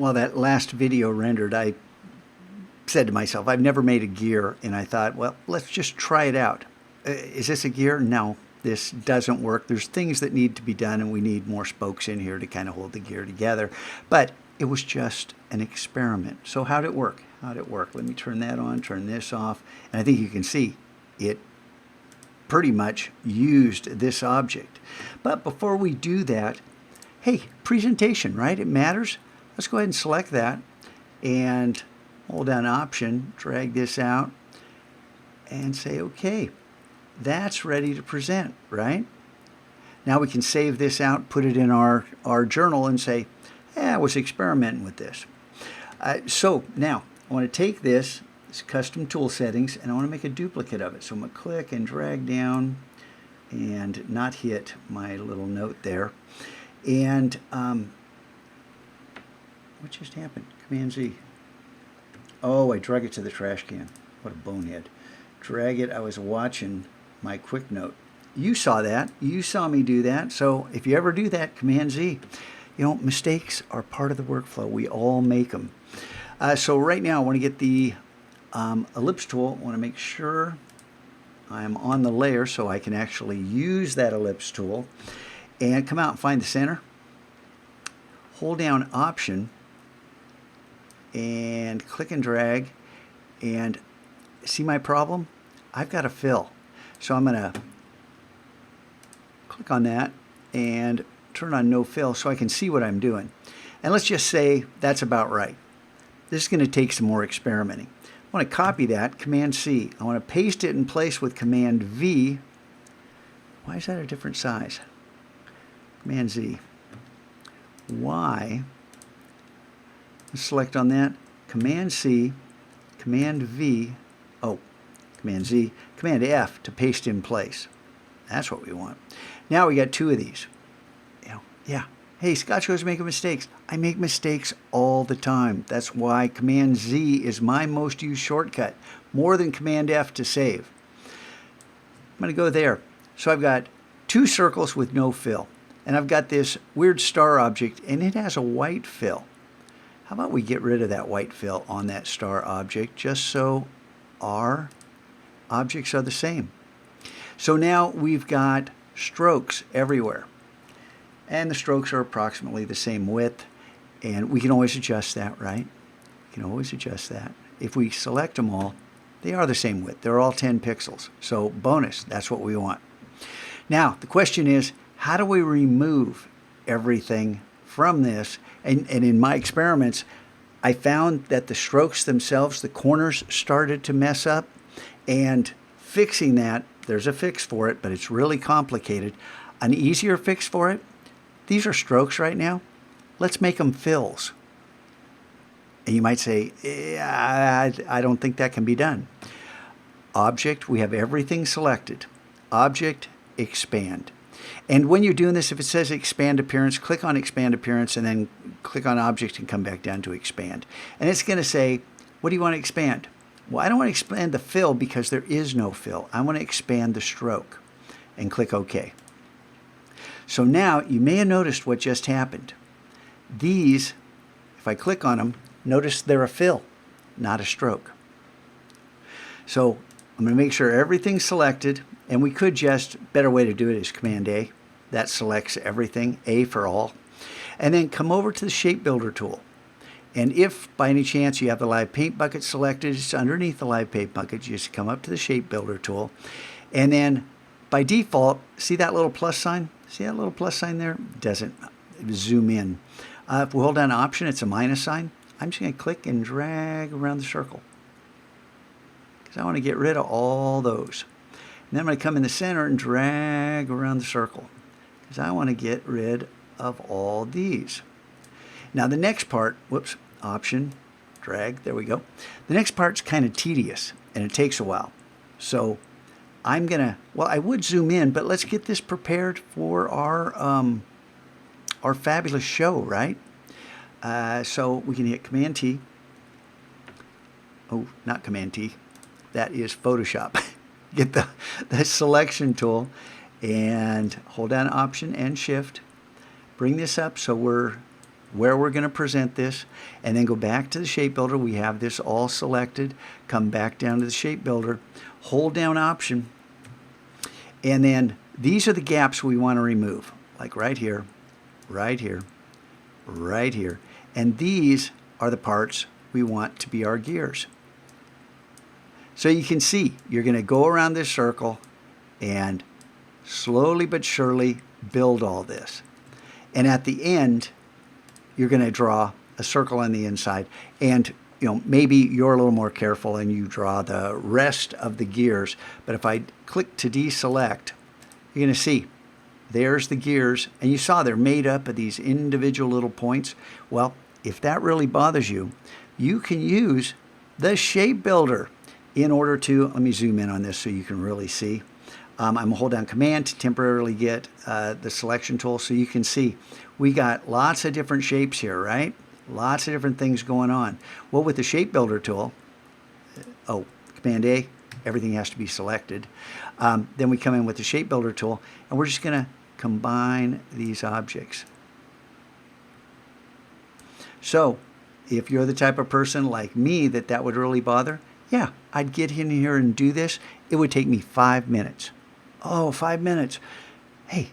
while that last video rendered, I said to myself, I've never made a gear, and I thought, well, let's just try it out. Is this a gear? No, this doesn't work. There's things that need to be done, and we need more spokes in here to kind of hold the gear together. But it was just an experiment. So how'd it work? How'd it work? Let me turn that on, turn this off, and I think you can see it pretty much used this object. But before we do that, hey, presentation, right? It matters. Let's go ahead and select that and hold down Option, drag this out, and say, okay, that's ready to present, right? Now we can save this out, put it in our journal and say, I was experimenting with this. So now I want to take this custom tool settings, and I want to make a duplicate of it. So I'm going to click and drag down and not hit my little note there. And what just happened? Command Z. Oh, I drug it to the trash can. What a bonehead. Drag it. I was watching my quick note. You saw that. You saw me do that. So if you ever do that, Command Z. You know, mistakes are part of the workflow. We all make them. So right now I want to get the Ellipse Tool. I want to make sure I'm on the layer so I can actually use that Ellipse Tool. And come out and find the center. Hold down Option and click and drag. And see my problem? I've got a fill. So I'm going to click on that and turn on no fill so I can see what I'm doing. And let's just say that's about right. This is going to take some more experimenting. I want to copy that, Command C. I want to paste it in place with Command V. Why is that a different size? Command Z. Y. Select on that. Command C. Command V. Oh, Command Z. Command F to paste in place. That's what we want. Now we got two of these. Yeah. Hey, Scott Show's making mistakes. I make mistakes all the time. That's why Command Z is my most used shortcut, more than Command F to save. I'm going to go there. So I've got two circles with no fill. And I've got this weird star object, and it has a white fill. How about we get rid of that white fill on that star object just so our objects are the same. So now we've got strokes everywhere. And the strokes are approximately the same width. And we can always adjust that, right? We can always adjust that. If we select them all, they are the same width. They're all 10 pixels. So bonus, that's what we want. Now, the question is, how do we remove everything from this? And in my experiments, I found that the strokes themselves, the corners started to mess up. And fixing that, there's a fix for it, but it's really complicated. An easier fix for it, these are strokes right now. Let's make them fills. And you might say, yeah, I don't think that can be done. Object, we have everything selected. Object, expand. And when you're doing this, if it says expand appearance, click on expand appearance and then click on object and come back down to expand. And it's going to say, what do you want to expand? Well, I don't want to expand the fill because there is no fill. I want to expand the stroke and click OK. So now you may have noticed what just happened. These, if I click on them, notice they're a fill, not a stroke. So I'm going to make sure everything's selected, and we could just, better way to do it is Command A. That selects everything, A for all. And then come over to the Shape Builder tool. And if by any chance you have the Live Paint bucket selected, it's underneath the Live Paint bucket. You just come up to the Shape Builder tool. And then by default, see that little plus sign? See that little plus sign there? It doesn't zoom in. If we hold down Option, it's a minus sign. I'm just going to click and drag around the circle because I want to get rid of all those. And then I'm going to come in the center and drag around the circle because I want to get rid of all these. Now the next part, whoops, Option, drag, there we go. The next part's kind of tedious and it takes a while. So I'm going to, well, I would zoom in, but let's get this prepared for our fabulous show, right? So we can hit Command T. Oh, not Command T. That is Photoshop. Get the selection tool and hold down Option and Shift. Bring this up so we're where we're going to present this, and then go back to the shape builder. We have this all selected. Come back down to the shape builder, hold down Option, and then these are the gaps we want to remove, like right here, right here, right here. And these are the parts we want to be our gears. So you can see, you're going to go around this circle and slowly but surely build all this. And at the end, you're going to draw a circle on the inside. And maybe you're a little more careful and you draw the rest of the gears. But if I click to deselect, you're going to see there's the gears. And you saw they're made up of these individual little points. Well, if that really bothers you, you can use the shape builder in order to, let me zoom in on this so you can really see. I'm going to hold down Command to temporarily get the selection tool so you can see we got lots of different shapes here, right? Lots of different things going on. Well, with the shape builder tool, Command A, everything has to be selected. Then we come in with the shape builder tool, and we're just going to combine these objects. So if you're the type of person like me that would really bother, yeah, I'd get in here and do this. It would take me 5 minutes. Oh, 5 minutes. Hey,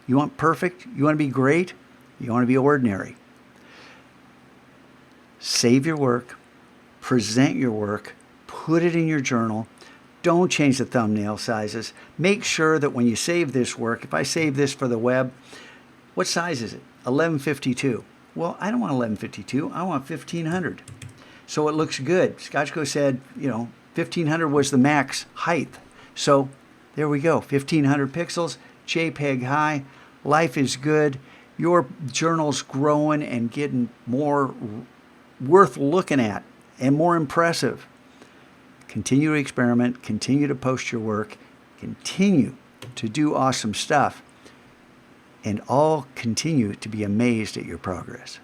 you want perfect? You want to be great? You want to be ordinary? Save your work, present your work, put it in your journal. Don't change the thumbnail sizes. Make sure that when you save this work, if I save this for the web, what size is it? 1152. Well, I don't want 1152. I want 1500. So it looks good. Scotchko said, 1500 was the max height. So there we go, 1500 pixels, JPEG high. Life is good. Your journal's growing and getting more worth looking at and more impressive. Continue to experiment, continue to post your work, continue to do awesome stuff, and all continue to be amazed at your progress.